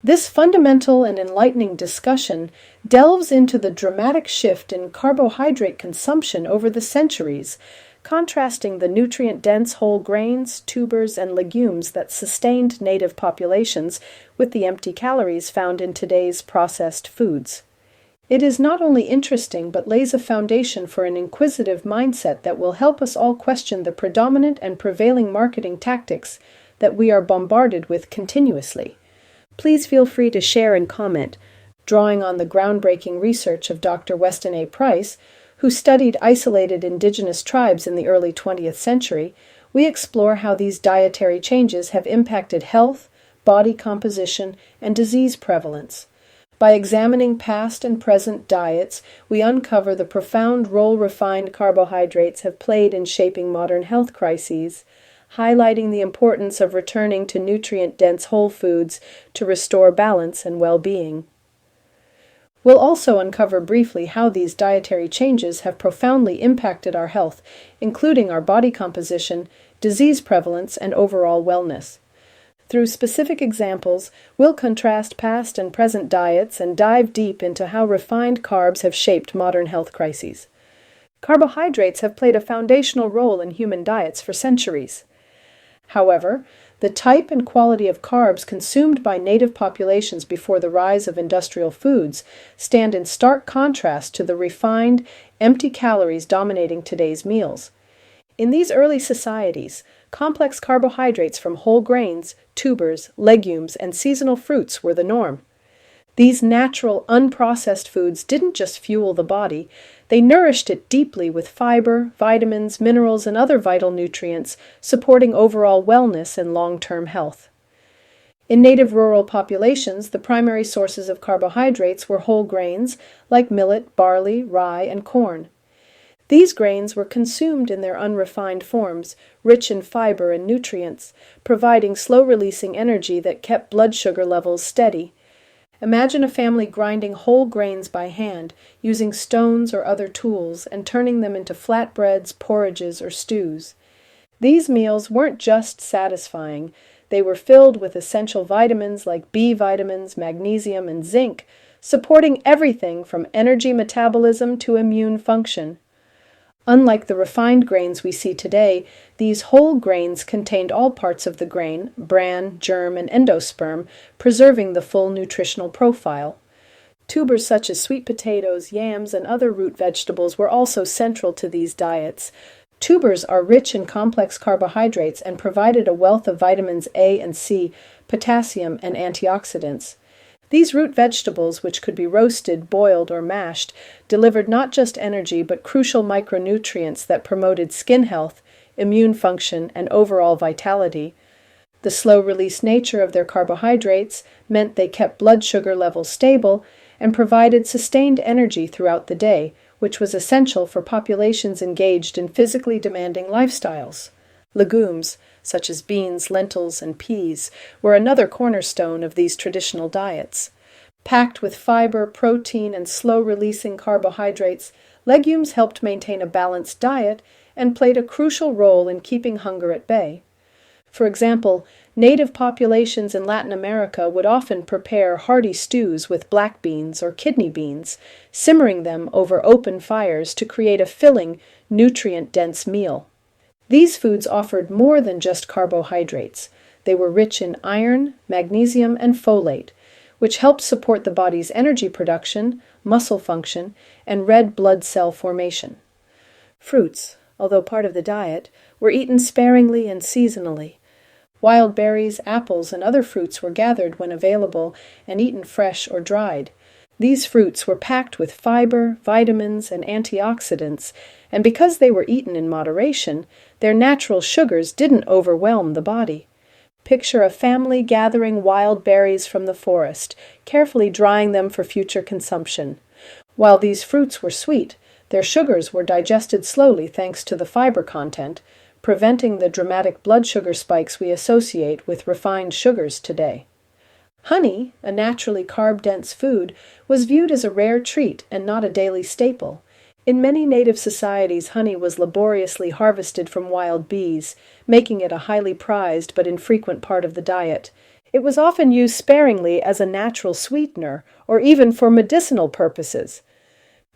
This fundamental and enlightening discussion delves into the dramatic shift in carbohydrate consumption over the centuries, contrasting the nutrient-dense whole grains, tubers, and legumes that sustained native populations with the empty calories found in today's processed foods. It is not only interesting but lays a foundation for an inquisitive mindset that will help us all question the predominant and prevailing marketing tactics that we are bombarded with continuously. Please feel free to share and comment, drawing on the groundbreaking research of Dr. Weston A. Price, who studied isolated indigenous tribes in the early 20th century. We explore how these dietary changes have impacted health, body composition, and disease prevalence. By examining past and present diets, we uncover the profound role refined carbohydrates have played in shaping modern health crises, highlighting the importance of returning to nutrient-dense whole foods to restore balance and well-being. We'll also uncover briefly how these dietary changes have profoundly impacted our health, including our body composition, disease prevalence, and overall wellness. Through specific examples, we'll contrast past and present diets and dive deep into how refined carbs have shaped modern health crises. Carbohydrates have played a foundational role in human diets for centuries. However, the type and quality of carbs consumed by native populations before the rise of industrial foods stand in stark contrast to the refined, empty calories dominating today's meals. In these early societies, complex carbohydrates from whole grains, tubers, legumes, and seasonal fruits were the norm. These natural, unprocessed foods didn't just fuel the body, they nourished it deeply with fiber, vitamins, minerals, and other vital nutrients, supporting overall wellness and long-term health. In native rural populations, the primary sources of carbohydrates were whole grains like millet, barley, rye, and corn. These grains were consumed in their unrefined forms, rich in fiber and nutrients, providing slow-releasing energy that kept blood sugar levels steady. Imagine a family grinding whole grains by hand, using stones or other tools, and turning them into flatbreads, porridges, or stews. These meals weren't just satisfying, they were filled with essential vitamins like B vitamins, magnesium, and zinc, supporting everything from energy metabolism to immune function. Unlike the refined grains we see today, these whole grains contained all parts of the grain, bran, germ, and endosperm, preserving the full nutritional profile. Tubers such as sweet potatoes, yams, and other root vegetables were also central to these diets. Tubers are rich in complex carbohydrates and provided a wealth of vitamins A and C, potassium, and antioxidants. These root vegetables, which could be roasted, boiled, or mashed, delivered not just energy but crucial micronutrients that promoted skin health, immune function, and overall vitality. The slow-release nature of their carbohydrates meant they kept blood sugar levels stable and provided sustained energy throughout the day, which was essential for populations engaged in physically demanding lifestyles. Legumes, such as beans, lentils, and peas, were another cornerstone of these traditional diets. Packed with fiber, protein, and slow-releasing carbohydrates, legumes helped maintain a balanced diet and played a crucial role in keeping hunger at bay. For example, native populations in Latin America would often prepare hearty stews with black beans or kidney beans, simmering them over open fires to create a filling, nutrient-dense meal. These foods offered more than just carbohydrates. They were rich in iron, magnesium, and folate, which helped support the body's energy production, muscle function, and red blood cell formation. Fruits, although part of the diet, were eaten sparingly and seasonally. Wild berries, apples, and other fruits were gathered when available and eaten fresh or dried. These fruits were packed with fiber, vitamins, and antioxidants, and because they were eaten in moderation, their natural sugars didn't overwhelm the body. Picture a family gathering wild berries from the forest, carefully drying them for future consumption. While these fruits were sweet, their sugars were digested slowly thanks to the fiber content, preventing the dramatic blood sugar spikes we associate with refined sugars today. Honey, a naturally carb-dense food, was viewed as a rare treat and not a daily staple. In many native societies, honey was laboriously harvested from wild bees, making it a highly prized but infrequent part of the diet. It was often used sparingly as a natural sweetener or even for medicinal purposes.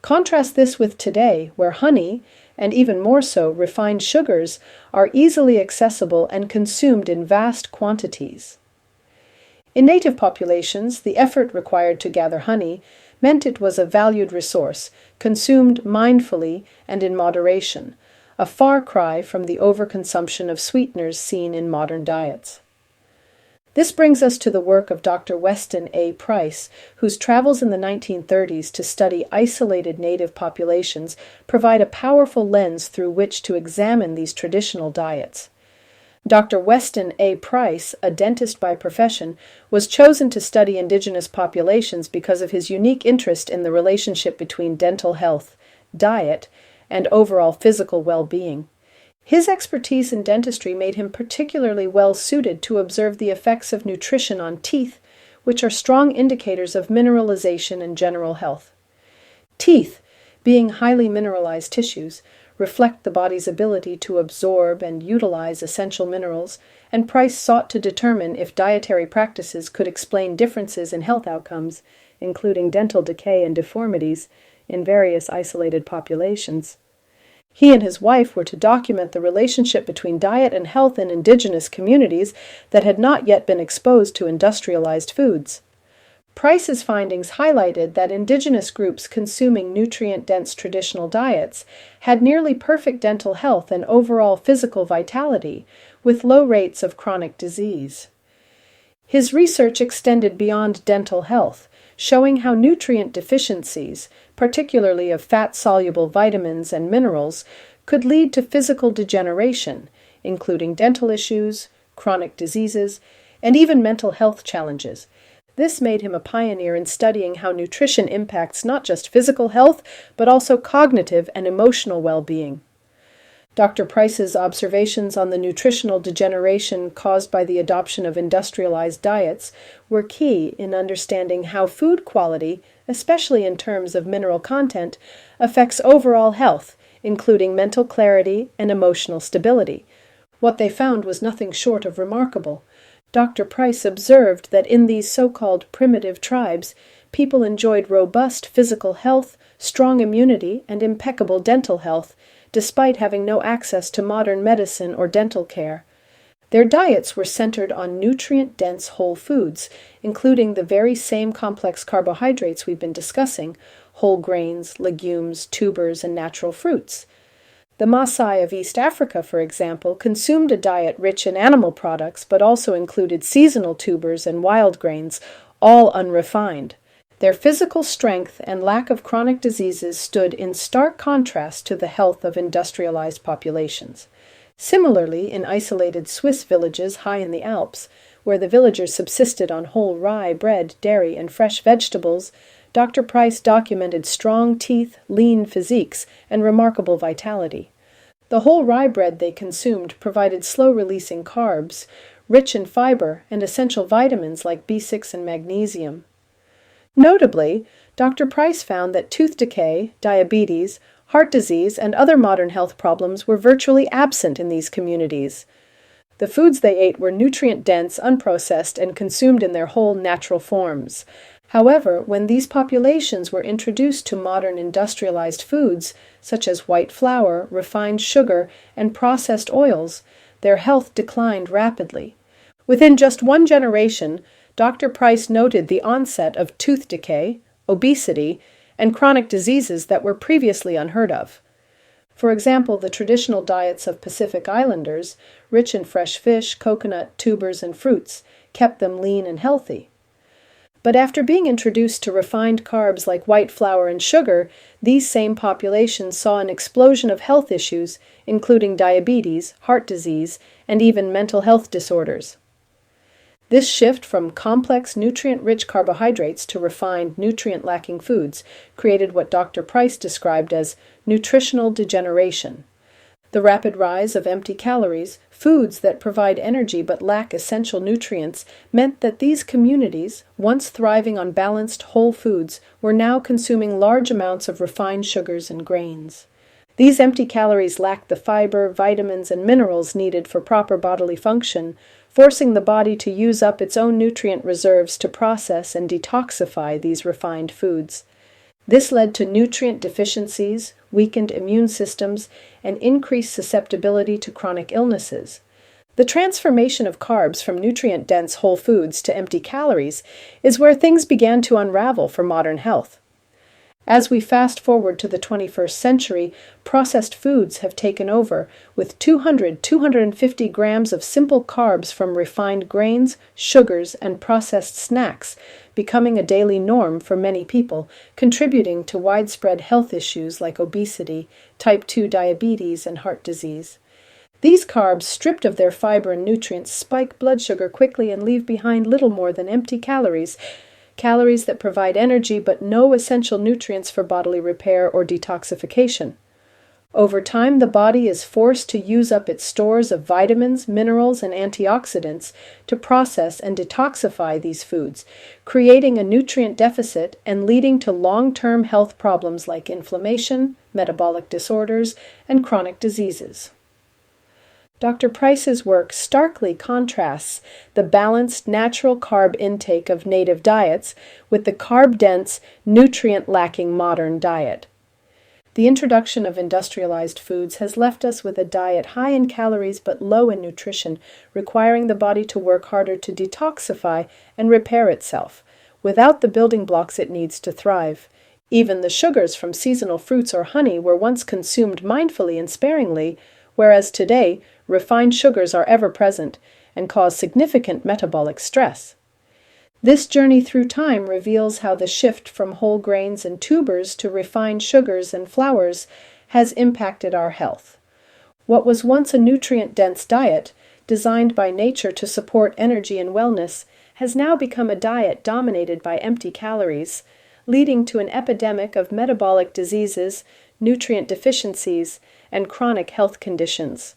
Contrast this with today, where honey, and even more so refined sugars, are easily accessible and consumed in vast quantities. In native populations, the effort required to gather honey meant it was a valued resource, consumed mindfully and in moderation, a far cry from the overconsumption of sweeteners seen in modern diets. This brings us to the work of Dr. Weston A. Price, whose travels in the 1930s to study isolated native populations provide a powerful lens through which to examine these traditional diets. Dr. Weston A. Price, a dentist by profession, was chosen to study indigenous populations because of his unique interest in the relationship between dental health, diet, and overall physical well-being. His expertise in dentistry made him particularly well-suited to observe the effects of nutrition on teeth, which are strong indicators of mineralization and general health. Teeth, being highly mineralized tissues, reflect the body's ability to absorb and utilize essential minerals, and Price sought to determine if dietary practices could explain differences in health outcomes, including dental decay and deformities, in various isolated populations. He and his wife were to document the relationship between diet and health in indigenous communities that had not yet been exposed to industrialized foods. Price's findings highlighted that indigenous groups consuming nutrient-dense traditional diets had nearly perfect dental health and overall physical vitality, with low rates of chronic disease. His research extended beyond dental health, showing how nutrient deficiencies, particularly of fat-soluble vitamins and minerals, could lead to physical degeneration, including dental issues, chronic diseases, and even mental health challenges. This made him a pioneer in studying how nutrition impacts not just physical health, but also cognitive and emotional well-being. Dr. Price's observations on the nutritional degeneration caused by the adoption of industrialized diets were key in understanding how food quality, especially in terms of mineral content, affects overall health, including mental clarity and emotional stability. What they found was nothing short of remarkable. Dr. Price observed that in these so-called primitive tribes, people enjoyed robust physical health, strong immunity, and impeccable dental health, despite having no access to modern medicine or dental care. Their diets were centered on nutrient-dense whole foods, including the very same complex carbohydrates we've been discussing, whole grains, legumes, tubers, and natural fruits. The Maasai of East Africa, for example, consumed a diet rich in animal products but also included seasonal tubers and wild grains, all unrefined. Their physical strength and lack of chronic diseases stood in stark contrast to the health of industrialized populations. Similarly, in isolated Swiss villages high in the Alps, where the villagers subsisted on whole rye, bread, dairy, and fresh vegetables, Dr. Price documented strong teeth, lean physiques, and remarkable vitality. The whole rye bread they consumed provided slow-releasing carbs, rich in fiber, and essential vitamins like B6 and magnesium. Notably, Dr. Price found that tooth decay, diabetes, heart disease, and other modern health problems were virtually absent in these communities. The foods they ate were nutrient-dense, unprocessed, and consumed in their whole natural forms. However, when these populations were introduced to modern industrialized foods, such as white flour, refined sugar, and processed oils, their health declined rapidly. Within just one generation, Dr. Price noted the onset of tooth decay, obesity, and chronic diseases that were previously unheard of. For example, the traditional diets of Pacific Islanders, rich in fresh fish, coconut, tubers, and fruits, kept them lean and healthy. But after being introduced to refined carbs like white flour and sugar, these same populations saw an explosion of health issues, including diabetes, heart disease, and even mental health disorders. This shift from complex, nutrient-rich carbohydrates to refined, nutrient-lacking foods created what Dr. Price described as nutritional degeneration. The rapid rise of empty calories, foods that provide energy but lack essential nutrients, meant that these communities, once thriving on balanced whole foods, were now consuming large amounts of refined sugars and grains. These empty calories lacked the fiber, vitamins, and minerals needed for proper bodily function, forcing the body to use up its own nutrient reserves to process and detoxify these refined foods. This led to nutrient deficiencies, weakened immune systems, and increased susceptibility to chronic illnesses. The transformation of carbs from nutrient-dense whole foods to empty calories is where things began to unravel for modern health. As we fast forward to the 21st century, processed foods have taken over, with 250 grams of simple carbs from refined grains, sugars, and processed snacks becoming a daily norm for many people, contributing to widespread health issues like obesity, type 2 diabetes, and heart disease. These carbs, stripped of their fiber and nutrients, spike blood sugar quickly and leave behind little more than empty calories that provide energy but no essential nutrients for bodily repair or detoxification. Over time, the body is forced to use up its stores of vitamins, minerals, and antioxidants to process and detoxify these foods, creating a nutrient deficit and leading to long-term health problems like inflammation, metabolic disorders, and chronic diseases. Dr. Price's work starkly contrasts the balanced natural carb intake of native diets with the carb-dense, nutrient-lacking modern diet. The introduction of industrialized foods has left us with a diet high in calories but low in nutrition, requiring the body to work harder to detoxify and repair itself, without the building blocks it needs to thrive. Even the sugars from seasonal fruits or honey were once consumed mindfully and sparingly, whereas today, refined sugars are ever present and cause significant metabolic stress. This journey through time reveals how the shift from whole grains and tubers to refined sugars and flours has impacted our health. What was once a nutrient-dense diet, designed by nature to support energy and wellness, has now become a diet dominated by empty calories, leading to an epidemic of metabolic diseases, nutrient deficiencies, and chronic health conditions.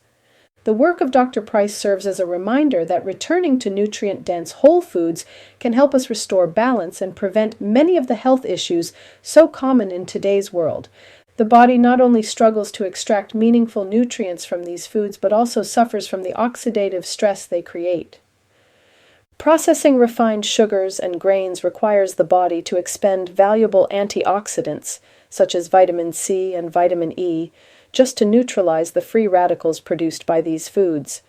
The work of Dr. Price serves as a reminder that returning to nutrient-dense whole foods can help us restore balance and prevent many of the health issues so common in today's world. The body not only struggles to extract meaningful nutrients from these foods, but also suffers from the oxidative stress they create. Processing refined sugars and grains requires the body to expend valuable antioxidants, such as vitamin C and vitamin E, just to neutralize the free radicals produced by these foods.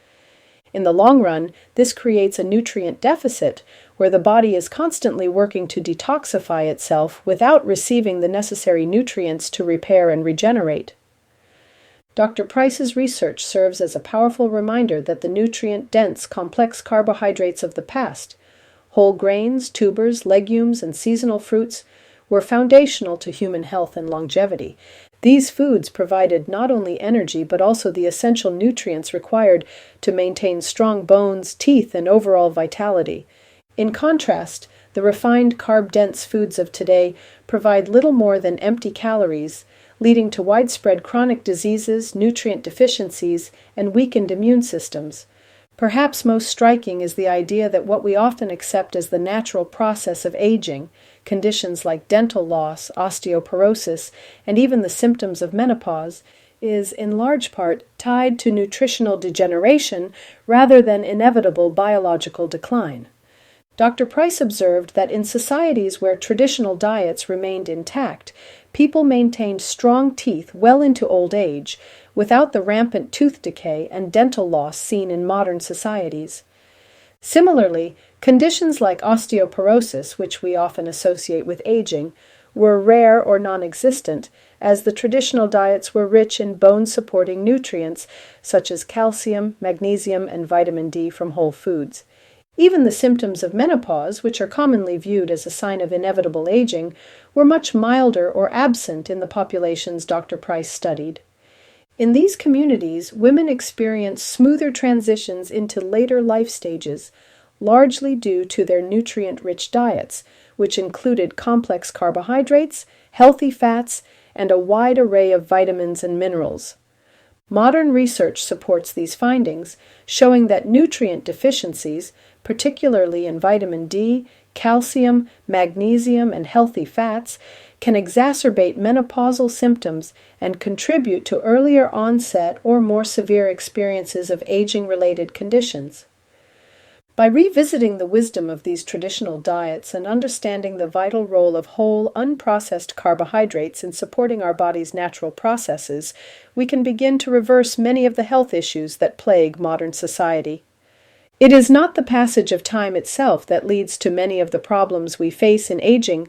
In the long run, this creates a nutrient deficit where the body is constantly working to detoxify itself without receiving the necessary nutrients to repair and regenerate. Dr. Price's research serves as a powerful reminder that the nutrient-dense, complex carbohydrates of the past, whole grains, tubers, legumes, and seasonal fruits, were foundational to human health and longevity. These foods provided not only energy but also the essential nutrients required to maintain strong bones, teeth, and overall vitality. In contrast, the refined carb-dense foods of today provide little more than empty calories, leading to widespread chronic diseases, nutrient deficiencies, and weakened immune systems. Perhaps most striking is the idea that what we often accept as the natural process of aging, conditions like dental loss, osteoporosis, and even the symptoms of menopause, is in large part tied to nutritional degeneration rather than inevitable biological decline. Dr. Price observed that in societies where traditional diets remained intact, people maintained strong teeth well into old age, without the rampant tooth decay and dental loss seen in modern societies. Similarly, conditions like osteoporosis, which we often associate with aging, were rare or non-existent, as the traditional diets were rich in bone-supporting nutrients such as calcium, magnesium, and vitamin D from whole foods. Even the symptoms of menopause, which are commonly viewed as a sign of inevitable aging, were much milder or absent in the populations Dr. Price studied. In these communities, women experience smoother transitions into later life stages, largely due to their nutrient-rich diets, which included complex carbohydrates, healthy fats, and a wide array of vitamins and minerals. Modern research supports these findings, showing that nutrient deficiencies, particularly in vitamin D, calcium, magnesium, and healthy fats, can exacerbate menopausal symptoms and contribute to earlier onset or more severe experiences of aging-related conditions. By revisiting the wisdom of these traditional diets and understanding the vital role of whole, unprocessed carbohydrates in supporting our body's natural processes, we can begin to reverse many of the health issues that plague modern society. It is not the passage of time itself that leads to many of the problems we face in aging,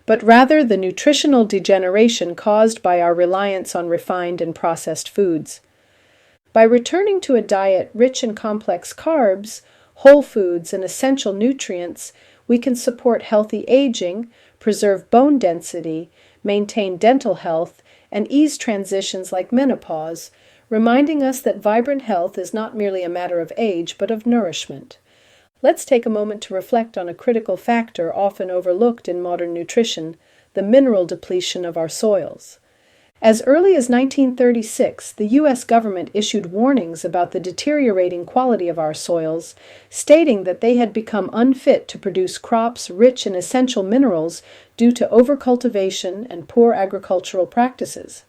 but rather the nutritional degeneration caused by our reliance on refined and processed foods. By returning to a diet rich in complex carbs, whole foods, and essential nutrients, we can support healthy aging, preserve bone density, maintain dental health, and ease transitions like menopause, reminding us that vibrant health is not merely a matter of age, but of nourishment. Let's take a moment to reflect on a critical factor often overlooked in modern nutrition, the mineral depletion of our soils. As early as 1936, the U.S. government issued warnings about the deteriorating quality of our soils, stating that they had become unfit to produce crops rich in essential minerals due to overcultivation and poor agricultural practices.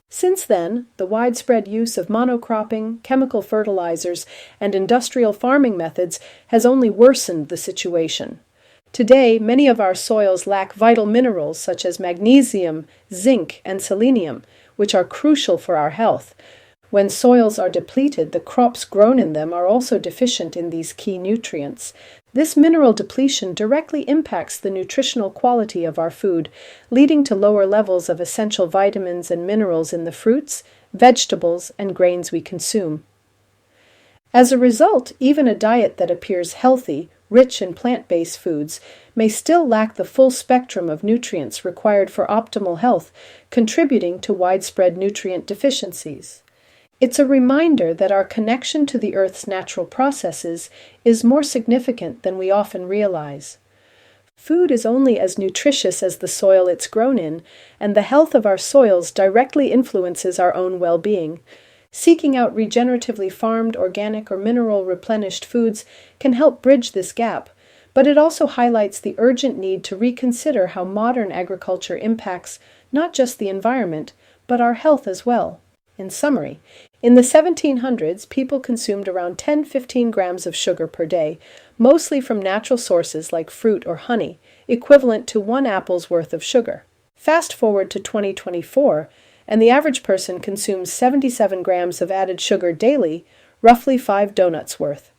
Since then, the widespread use of monocropping, chemical fertilizers, and industrial farming methods has only worsened the situation. Today, many of our soils lack vital minerals such as magnesium, zinc, and selenium, which are crucial for our health. When soils are depleted, the crops grown in them are also deficient in these key nutrients. This mineral depletion directly impacts the nutritional quality of our food, leading to lower levels of essential vitamins and minerals in the fruits, vegetables, and grains we consume. As a result, even a diet that appears healthy, rich in plant-based foods, may still lack the full spectrum of nutrients required for optimal health, contributing to widespread nutrient deficiencies. It's a reminder that our connection to the Earth's natural processes is more significant than we often realize. Food is only as nutritious as the soil it's grown in, and the health of our soils directly influences our own well-being. Seeking out regeneratively farmed, organic, or mineral-replenished foods can help bridge this gap, but it also highlights the urgent need to reconsider how modern agriculture impacts not just the environment, but our health as well. In summary, in the 1700s, people consumed around 10-15 grams of sugar per day, mostly from natural sources like fruit or honey, equivalent to 1 apple's worth of sugar. Fast forward to 2024, and the average person consumes 77 grams of added sugar daily, roughly 5 donuts worth.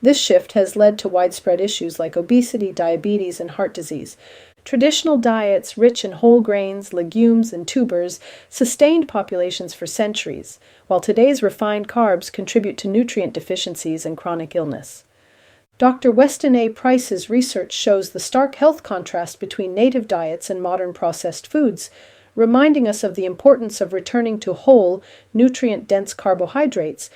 This shift has led to widespread issues like obesity, diabetes, and heart disease. Traditional diets rich in whole grains, legumes, and tubers sustained populations for centuries, while today's refined carbs contribute to nutrient deficiencies and chronic illness. Dr. Weston A. Price's research shows the stark health contrast between native diets and modern processed foods, reminding us of the importance of returning to whole, nutrient-dense carbohydrates